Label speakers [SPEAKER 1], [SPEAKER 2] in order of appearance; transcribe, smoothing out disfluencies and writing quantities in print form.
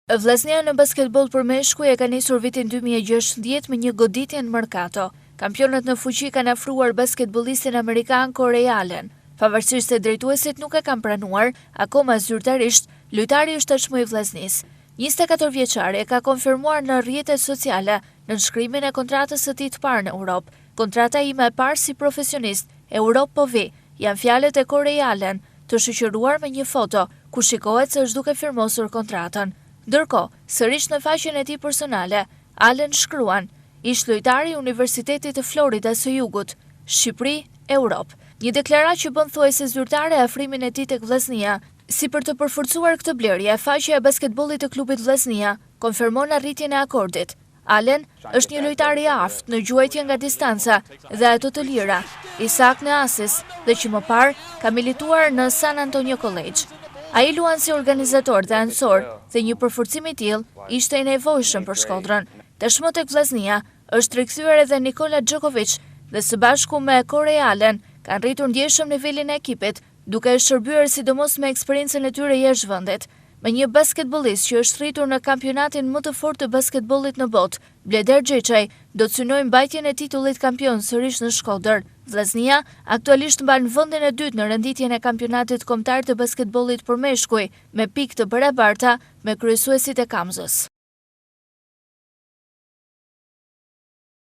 [SPEAKER 1] Vllaznia në basketbol për meshkuj e ka nisur vitin 2016 me një goditje në Mercato. Kampionët në fuqi kanë afruar basketbollistin amerikan Corey Allen. Pavarësisht se drejtuesit nuk e kanë pranuar, akoma zyrtarisht, lojtari është tashmë i vllaznisë. 24 vjeçari e ka konfirmuar në rrjetet sociale në nënshkrimin e kontratës së tij të parë në Europë. Kontrata ime e parë si profesionist, Europë po vi, janë fjalët e Corey Allen, të shoqëruar me një foto ku shikohet se është duke firmosur kontratën. Ndërkohë, sërish në faqen e tij personale, Allen shkruan: "Ish lojtari i Universitetit të Floridas së Jugut, Shqipëri, Europë." Një deklaratë që bën thuajse zyrtare afrimin e tij tek vllaznia. Si për të përforcuar këtë blerje, faqja e basketbollit të klubit Vllaznia konfirmon arritjen e akordit. Allen është një lojtar i aftë në gjuajtje nga distanca dhe ato të lira, i saktë në asis dhe që më parë ka milituar në San Antonio College. Ai luan si organizator dhe anësor dhe një përforcim i tillë ishte i nevojshëm për Shkodrën. Tashmë tek Vllaznia është rikthyer edhe Nikola Djokovic dhe së bashku me Corey Allen kanë rritur ndjeshëm nivelin e ekipit, duke shërbyer sidomos me eksperiencën e tyre jashtë vendit. Me një basketbollist që është rritur në kampionatin më të fortë të basketbollit në botë, Bleder Xhexhaj do të synojë mbajtjen e titullit kampion sërish në Shkodër. Vllaznia aktualisht mban vendin e dytë në renditjen e kampionatit kombëtar të basketbollit për meshkuj, me pikë të barabarta me kryesuesit e Kamzës.